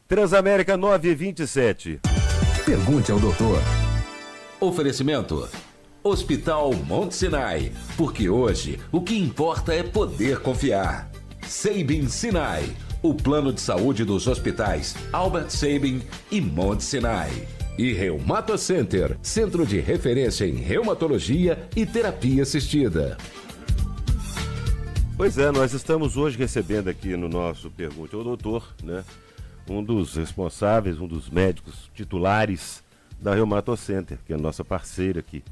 Transamérica 927. Pergunte ao doutor. Oferecimento Hospital Monte Sinai, porque hoje o que importa é poder confiar. Sabin Sinai, o plano de saúde dos hospitais Albert Sabin e Monte Sinai. E Reumato Center, centro de referência em reumatologia e terapia assistida. Pois é, nós estamos hoje recebendo aqui no nosso Pergunte ao Doutor, né, um dos responsáveis, um dos médicos titulares da Reumato Center, que é a nossa parceira aqui.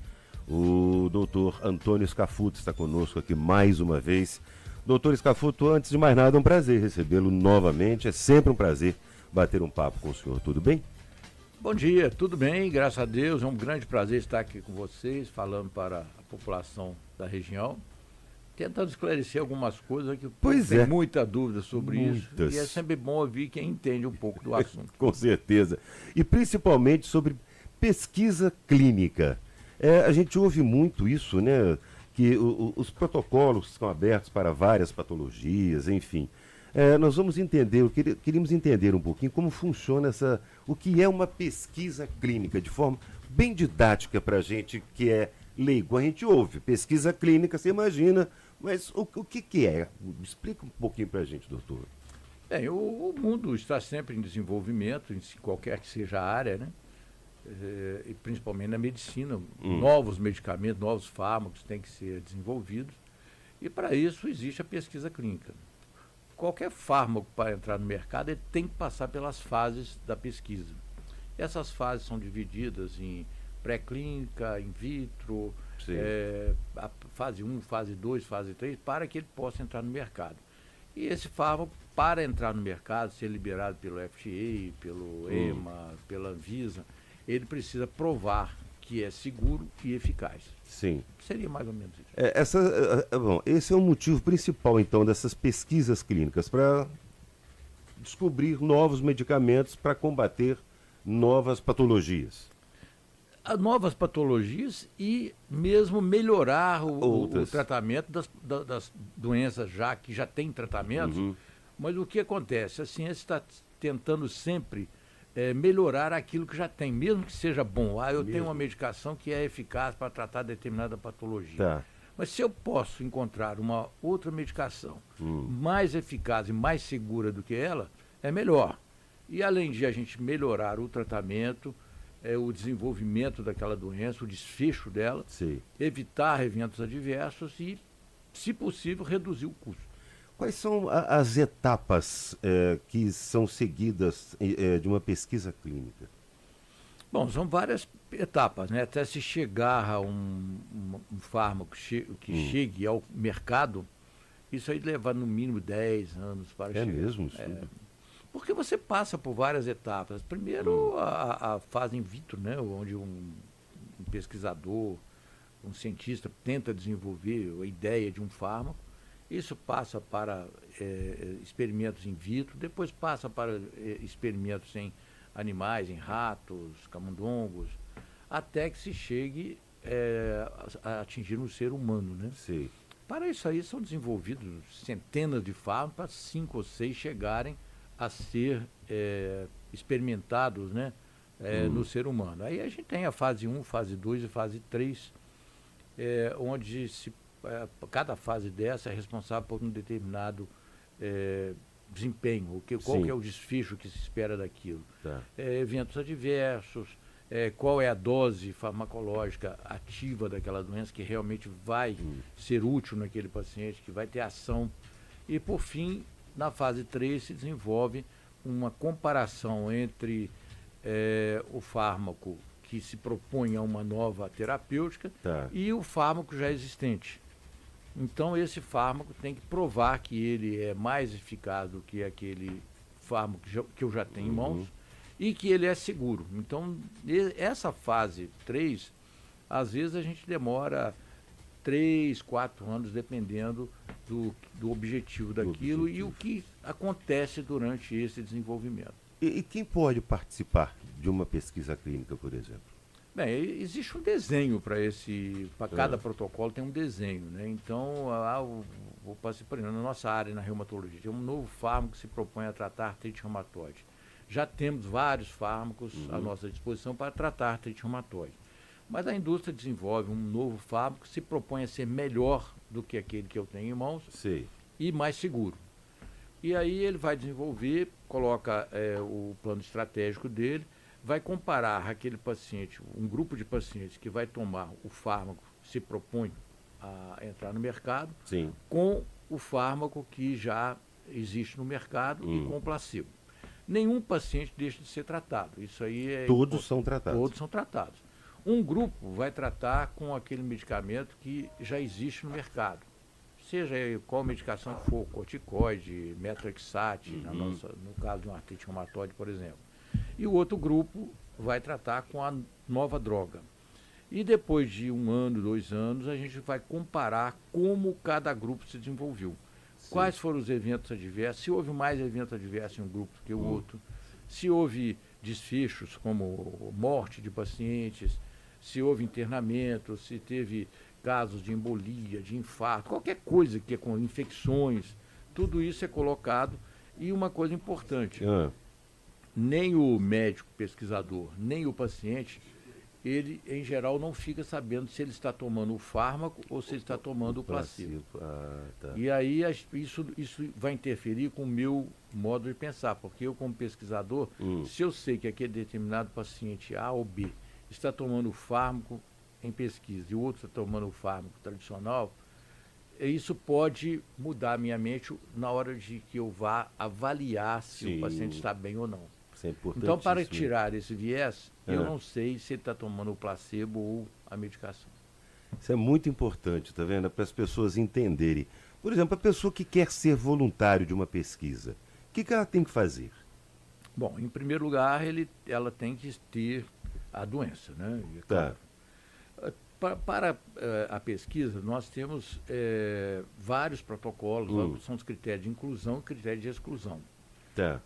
O doutor Antônio Scafuto está conosco aqui mais uma vez. Doutor Scafuto, antes de mais nada, é um prazer recebê-lo novamente. É sempre um prazer bater um papo com o senhor. Tudo bem? Bom dia, tudo bem, graças a Deus. É um grande prazer estar aqui com vocês, falando para a população da região, tentando esclarecer algumas coisas que tem muita dúvida sobre isso. E é sempre bom ouvir quem entende um pouco do assunto. Com certeza. E principalmente sobre pesquisa clínica. A gente ouve muito isso, né? Que os protocolos estão abertos para várias patologias, enfim. Nós vamos entender, queríamos entender um pouquinho como funciona o que é uma pesquisa clínica, de forma bem didática para a gente que é leigo. A gente ouve pesquisa clínica, você imagina, mas o que é? Explica um pouquinho para a gente, doutor. Bem, o mundo está sempre em desenvolvimento, em qualquer que seja a área, né? E principalmente na medicina, novos medicamentos, novos fármacos têm que ser desenvolvidos, e para isso existe a pesquisa clínica. Qualquer fármaco para entrar no mercado ele tem que passar pelas fases da pesquisa. Essas fases são divididas em pré-clínica, in vitro, a fase 1, fase 2, fase 3, para que ele possa entrar no mercado. E esse fármaco, para entrar no mercado, ser liberado pelo FDA, pelo EMA, pela Anvisa, ele precisa provar que é seguro e eficaz. Sim. Seria mais ou menos isso. Bom, esse é o motivo principal, então, dessas pesquisas clínicas, para descobrir novos medicamentos para combater novas patologias. Novas patologias e mesmo melhorar o tratamento das doenças que já tem tratamento. Mas o que acontece? A ciência está tentando sempre melhorar aquilo que já tem, mesmo que seja bom. Eu tenho uma medicação que é eficaz para tratar determinada patologia. Tá. Mas se eu posso encontrar uma outra medicação mais eficaz e mais segura do que ela, é melhor. E além de a gente melhorar o tratamento, o desenvolvimento daquela doença, o desfecho dela, evitar eventos adversos e, se possível, reduzir o custo. Quais são as etapas que são seguidas de uma pesquisa clínica? Bom, são várias etapas, né? Até se chegar a um fármaco que chegue ao mercado, isso aí leva no mínimo 10 anos para chegar. É mesmo? Porque você passa por várias etapas. Primeiro, a fase in vitro, né? Onde um pesquisador, um cientista tenta desenvolver a ideia de um fármaco. Isso passa para experimentos in vitro, depois passa para experimentos em animais, em ratos, camundongos, até que se chegue a atingir um ser humano, né? Sim. Para isso aí são desenvolvidos centenas de fármacos para 5 ou 6 chegarem a ser experimentados, né, no ser humano. Aí a gente tem a fase 1, fase 2 e fase 3, onde cada fase dessa é responsável por um determinado desempenho, qual que é o desfecho que se espera daquilo. Tá. Eventos adversos, qual é a dose farmacológica ativa daquela doença que realmente vai ser útil naquele paciente, que vai ter ação. E, por fim, na fase 3 se desenvolve uma comparação entre o fármaco que se propõe a uma nova terapêutica e o fármaco já existente. Então, esse fármaco tem que provar que ele é mais eficaz do que aquele fármaco que eu já tenho em mãos e que ele é seguro. Então, essa fase 3, às vezes a gente demora 3, 4 anos, dependendo do objetivo daquilo e o que acontece durante esse desenvolvimento. E quem pode participar de uma pesquisa clínica, por exemplo? Bem, existe um desenho para cada protocolo tem um desenho, né? Então, vou passar por exemplo, na nossa área, na reumatologia, tem um novo fármaco que se propõe a tratar artrite reumatoide. já temos vários fármacos à nossa disposição para tratar artrite reumatoide. Mas a indústria desenvolve um novo fármaco que se propõe a ser melhor do que aquele que eu tenho em mãos Sei. e mais seguro. E aí ele vai desenvolver, coloca o plano estratégico dele, vai comparar aquele paciente, um grupo de pacientes que vai tomar o fármaco, se propõe a entrar no mercado, Sim. com o fármaco que já existe no mercado e com o placebo. Nenhum paciente deixa de ser tratado. Isso aí é Todos são tratados. Todos são tratados. Um grupo vai tratar com aquele medicamento que já existe no mercado. Seja qual medicação for, corticoide, metrexate, no caso de uma artrite reumatoide, por exemplo. E o outro grupo vai tratar com a nova droga. E depois de 1 ano, 2 anos, a gente vai comparar como cada grupo se desenvolveu. Sim. Quais foram os eventos adversos, se houve mais eventos adversos em um grupo que o outro, se houve desfechos como morte de pacientes, se houve internamento, se teve casos de embolia, de infarto, qualquer coisa que é com infecções, tudo isso é colocado. E uma coisa importante, nem o médico pesquisador, nem o paciente, ele, em geral, não fica sabendo se ele está tomando o fármaco ou se ele está tomando o placebo. Tá. E aí isso vai interferir com o meu modo de pensar, porque eu, como pesquisador, se eu sei que aquele determinado paciente A ou B está tomando o fármaco em pesquisa e o outro está tomando o fármaco tradicional, isso pode mudar a minha mente na hora de que eu vá avaliar se o paciente está bem ou não. Isso é importante. Então, para tirar esse viés, eu não sei se ele está tomando o placebo ou a medicação. Isso é muito importante, tá vendo? Para as pessoas entenderem. Por exemplo, a pessoa que quer ser voluntário de uma pesquisa, o que ela tem que fazer? Bom, em primeiro lugar, ela tem que ter a doença, né? Tá. Para a pesquisa, nós temos vários protocolos, são os critérios de inclusão e critérios de exclusão. Tá.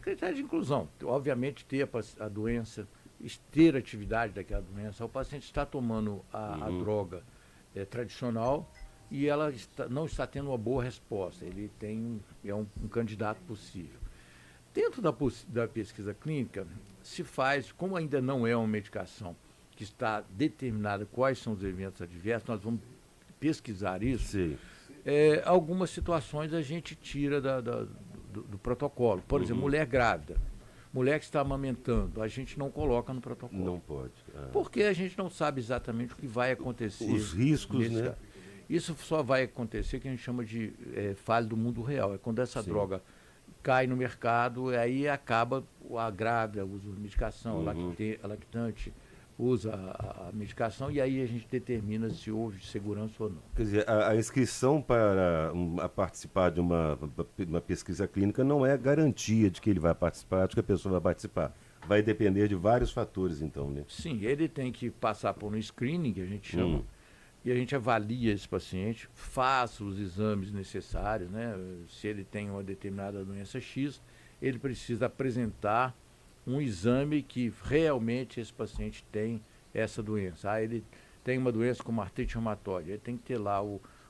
Critério de inclusão, obviamente ter a doença, ter atividade daquela doença. O paciente está tomando a droga tradicional e ela não está tendo uma boa resposta, ele é um candidato possível. Dentro da pesquisa clínica, se faz, como ainda não é uma medicação que está determinada quais são os eventos adversos, nós vamos pesquisar isso. Sim. Algumas situações a gente tira do protocolo. Por exemplo, mulher grávida, mulher que está amamentando, a gente não coloca no protocolo. Não pode. Porque a gente não sabe exatamente o que vai acontecer. Os riscos, né? Caso. Isso só vai acontecer, que a gente chama de falha do mundo real. É quando essa droga cai no mercado, aí acaba a grávida, usa a medicação, a lactante usa a medicação, e aí a gente determina se houve segurança ou não. Quer dizer, a inscrição para participar de uma pesquisa clínica não é garantia de que ele vai participar, de que a pessoa vai participar. Vai depender de vários fatores, então, né? Sim, ele tem que passar por um screening, que a gente chama, e a gente avalia esse paciente, faz os exames necessários, né? Se ele tem uma determinada doença X, ele precisa apresentar um exame que realmente esse paciente tem essa doença. Ele tem uma doença como artrite reumatoide, ele tem que ter lá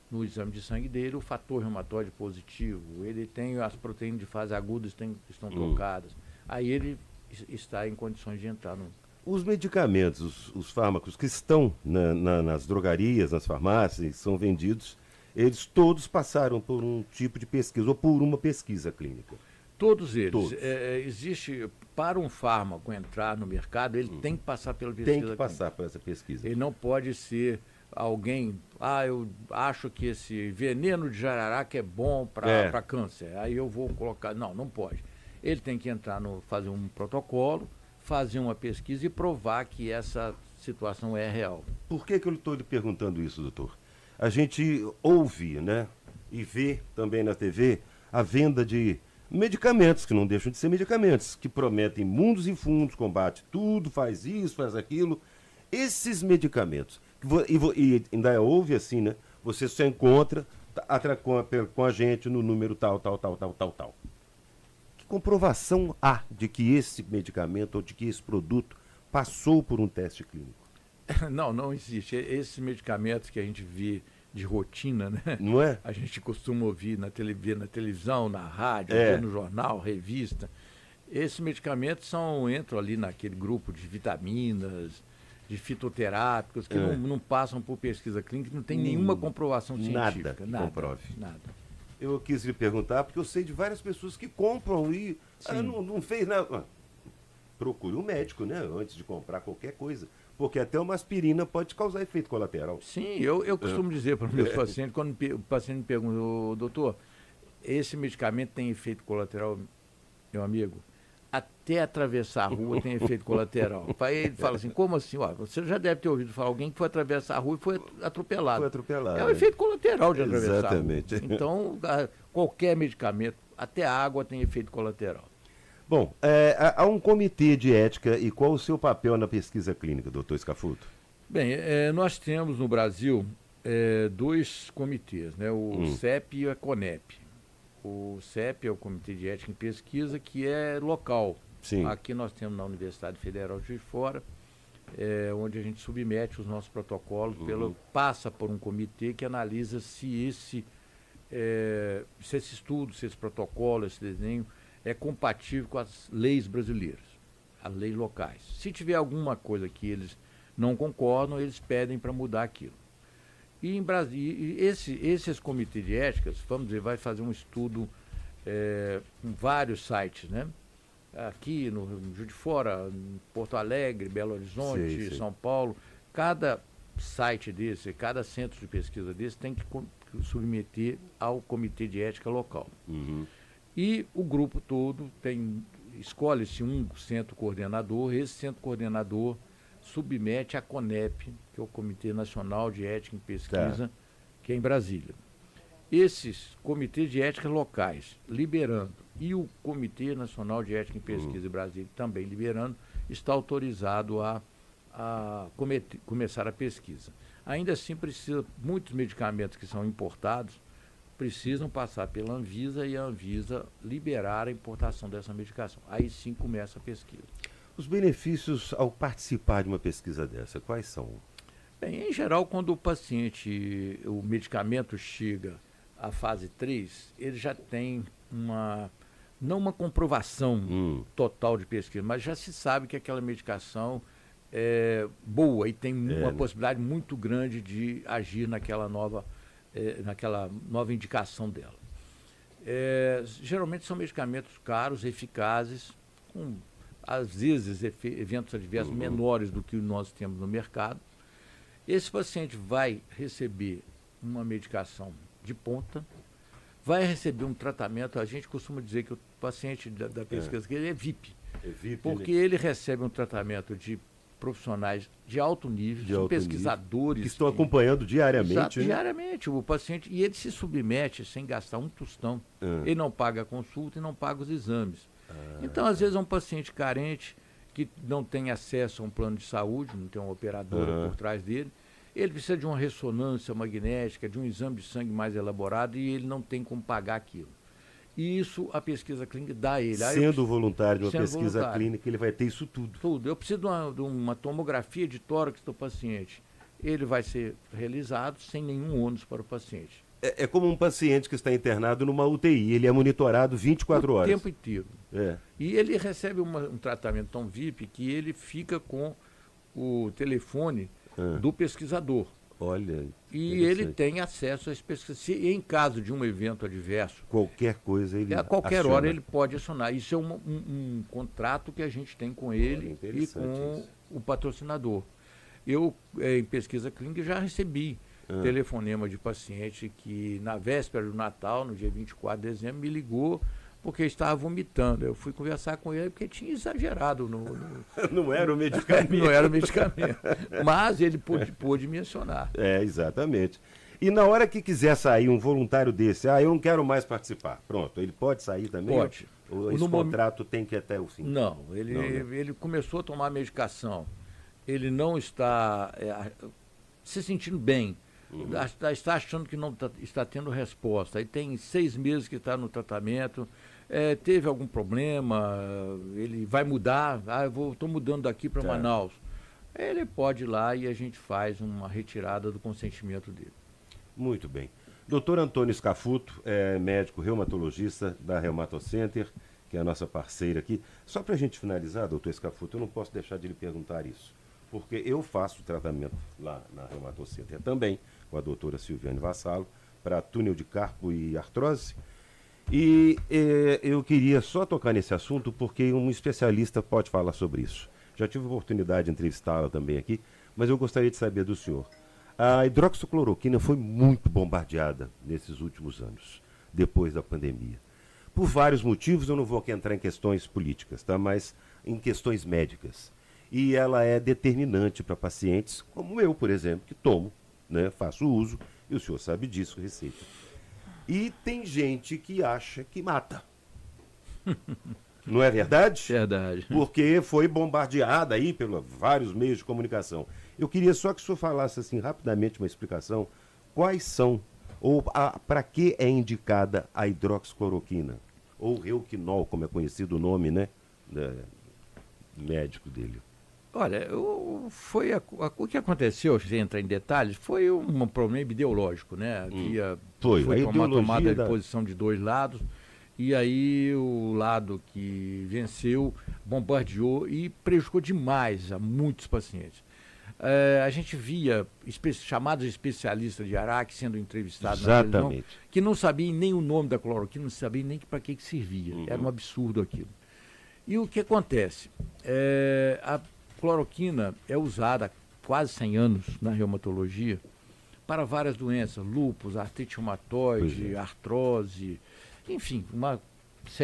no exame de sangue dele o fator reumatoide positivo, ele tem as proteínas de fase aguda estão trocadas, aí ele está em condições de entrar no... Os medicamentos, os fármacos que estão nas drogarias, nas farmácias, são vendidos, eles todos passaram por um tipo de pesquisa ou por uma pesquisa clínica. Todos eles. Todos. Existe, para um fármaco entrar no mercado, ele tem que passar pela pesquisa. Tem que passar por essa pesquisa. Ele não pode ser alguém, eu acho que esse veneno de jararaca é bom para câncer, aí eu vou colocar. Não pode. Ele tem que entrar fazer um protocolo, fazer uma pesquisa e provar que essa situação é real. Por que eu estou lhe perguntando isso, doutor? A gente ouve, né, e vê também na TV a venda de medicamentos, que não deixam de ser medicamentos, que prometem mundos e fundos, combate tudo, faz isso, faz aquilo. Esses medicamentos, e ainda ouve assim, né? Você só encontra com a gente no número tal. Que comprovação há de que esse medicamento ou de que esse produto passou por um teste clínico? Não existe. Esses medicamentos que a gente vê de rotina, né? Não é? A gente costuma ouvir na televisão, na rádio, no jornal, revista. Esses medicamentos entram ali naquele grupo de vitaminas, de fitoterápicos, que não passam por pesquisa clínica, não tem nenhuma comprovação científica. Nada que comprove. Nada. Eu quis lhe perguntar, porque eu sei de várias pessoas que compram e não fez nada. Procure um médico, né, antes de comprar qualquer coisa. Porque até uma aspirina pode causar efeito colateral. Sim, eu costumo dizer para os meus pacientes, quando o paciente me pergunta, doutor, esse medicamento tem efeito colateral, meu amigo? Até atravessar a rua tem efeito colateral. Aí ele fala assim, como assim? Você já deve ter ouvido falar, alguém que foi atravessar a rua e foi atropelado. Foi atropelado. É o efeito colateral de atravessar Exatamente. a rua. Então, qualquer medicamento, até a água tem efeito colateral. Bom, há um comitê de ética e qual o seu papel na pesquisa clínica, doutor Scafuto? Bem, nós temos no Brasil 2 comitês, né? O CEP e a CONEP. O CEP é o Comitê de Ética em Pesquisa, que é local. Sim. Aqui nós temos na Universidade Federal de Juiz de Fora, onde a gente submete os nossos protocolos, passa por um comitê que analisa se esse estudo, se esse protocolo, esse desenho é compatível com as leis brasileiras, as leis locais. Se tiver alguma coisa que eles não concordam, eles pedem para mudar aquilo. E em Brasília, esses comitês de éticas, vamos dizer, vai fazer um estudo em vários sites, né? Aqui no Juiz de Fora, em Porto Alegre, Belo Horizonte, São Paulo. Cada site desse, cada centro de pesquisa desse tem que submeter ao comitê de ética local. E o grupo todo escolhe-se um centro coordenador, esse centro coordenador submete à CONEP, que é o Comitê Nacional de Ética em Pesquisa, que é em Brasília. Esses comitês de ética locais, liberando, e o Comitê Nacional de Ética em Pesquisa em Brasília, também liberando, está autorizado a começar a pesquisa. Ainda assim, muitos medicamentos que são importados precisam passar pela Anvisa e a Anvisa liberar a importação dessa medicação. Aí sim começa a pesquisa. Os benefícios ao participar de uma pesquisa dessa, quais são? Bem, em geral, quando o medicamento chega à fase 3, ele já tem não uma comprovação total de pesquisa, mas já se sabe que aquela medicação é boa e tem uma possibilidade muito grande de agir naquela nova indicação dela. Geralmente são medicamentos caros, eficazes, com às vezes eventos adversos menores do que nós temos no mercado. Esse paciente vai receber uma medicação de ponta, vai receber um tratamento, a gente costuma dizer que o paciente da pesquisa ele é VIP, porque ele recebe um tratamento de profissionais de alto nível, pesquisadores. Que estão acompanhando diariamente. Exato, diariamente, o paciente, e ele se submete sem gastar um tostão. Ele não paga a consulta e não paga os exames. Então, às vezes, é um paciente carente, que não tem acesso a um plano de saúde, não tem uma operadora por trás dele, ele precisa de uma ressonância magnética, de um exame de sangue mais elaborado e ele não tem como pagar aquilo. E isso a pesquisa clínica dá a ele. Sendo voluntário de uma pesquisa clínica, ele vai ter isso tudo. Tudo. Eu preciso de uma tomografia de tórax do paciente. Ele vai ser realizado sem nenhum ônus para o paciente. É como um paciente que está internado numa UTI, ele é monitorado 24 horas. O tempo inteiro. E ele recebe um tratamento tão VIP que ele fica com o telefone do pesquisador. Olha. E ele tem acesso a esse pesquisador. Se em caso de um evento adverso, qualquer coisa ele a qualquer hora ele pode acionar. Isso é um contrato que a gente tem com ele e com o patrocinador. Eu, em pesquisa clínica, já recebi telefonema de paciente que na véspera do Natal, no dia 24 de dezembro, me ligou porque estava vomitando. Eu fui conversar com ele porque tinha exagerado não era o medicamento. Não era o medicamento. Mas ele pôde mencionar. Exatamente. E na hora que quiser sair um voluntário desse, eu não quero mais participar. Pronto, ele pode sair também? Pode. Ou esse contrato tem que ir até o fim? Não, ele começou a tomar medicação. Ele não está se sentindo bem. Está achando que não está tendo resposta. Aí tem 6 meses que está no tratamento, teve algum problema, ele vai mudar, estou mudando daqui para Manaus. Ele pode ir lá e a gente faz uma retirada do consentimento dele. Muito bem. Dr. Antônio Scafuto é médico reumatologista da Reumatocenter que é a nossa parceira aqui. Só para a gente finalizar, doutor Scafuto, eu não posso deixar de lhe perguntar isso, porque eu faço tratamento lá na Reumatocenter também, com a doutora Silviane Vassalo, para túnel de carpo e artrose. E eu queria só tocar nesse assunto porque um especialista pode falar sobre isso. Já tive a oportunidade de entrevistá-la também aqui, mas eu gostaria de saber do senhor. A hidroxicloroquina foi muito bombardeada nesses últimos anos, depois da pandemia. Por vários motivos, eu não vou aqui entrar em questões políticas, tá? Mas em questões médicas. E ela é determinante para pacientes, como eu, por exemplo, que tomo, né, faço uso, e o senhor sabe disso, receita. E tem gente que acha que mata. Não é verdade? Verdade. Porque foi bombardeada aí pelos vários meios de comunicação. Eu queria só que o senhor falasse assim rapidamente uma explicação. Quais são, ou para que é indicada a hidroxicloroquina? Ou Reuquinol, como é conhecido o nome, né? Médico dele. Olha, o que aconteceu, sem entrar em detalhes, foi um problema ideológico, né? Foi uma tomada de posição de dois lados, e aí o lado que venceu bombardeou e prejudicou demais a muitos pacientes. A gente via chamados especialistas de Araque sendo entrevistados na televisão, que não sabiam nem o nome da cloroquina, não sabiam nem para que servia. Era um absurdo aquilo. E o que acontece? A cloroquina é usada há quase 100 anos na reumatologia para várias doenças, lúpus, artrite reumatoide, artrose, enfim,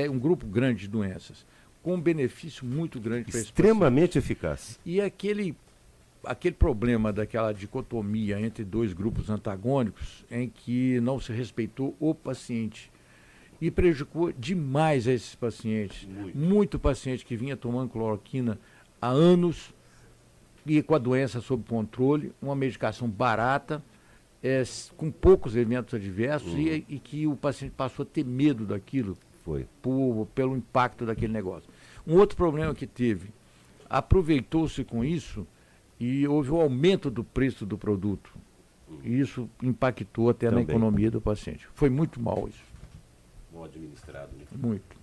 um grupo grande de doenças, com um benefício muito grande para esse paciente. Extremamente eficaz. E aquele problema daquela dicotomia entre dois grupos antagônicos em que não se respeitou o paciente e prejudicou demais a esses pacientes. Muito paciente que vinha tomando cloroquina há anos e com a doença sob controle, uma medicação barata, com poucos eventos adversos e que o paciente passou a ter medo daquilo pelo impacto daquele negócio. Um outro problema que teve, aproveitou-se com isso e houve um aumento do preço do produto. E isso impactou até na economia do paciente. Foi muito mal isso. Mal administrado, né? Muito.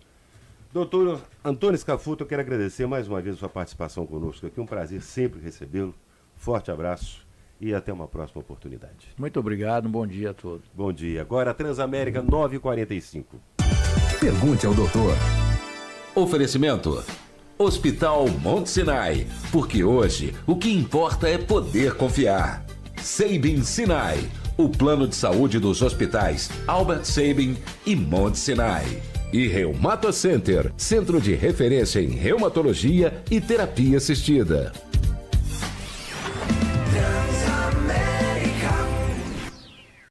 Doutor Antônio Scafuto, eu quero agradecer mais uma vez a sua participação conosco aqui. Um prazer sempre recebê-lo. Forte abraço e até uma próxima oportunidade. Muito obrigado, um bom dia a todos. Bom dia. Agora Transamérica 9h45. Pergunte ao doutor. Oferecimento: Hospital Monte Sinai, porque hoje o que importa é poder confiar. Sabin Sinai, o plano de saúde dos hospitais Albert Sabin e Monte Sinai. E Reumatocenter, centro de referência em reumatologia e terapia assistida.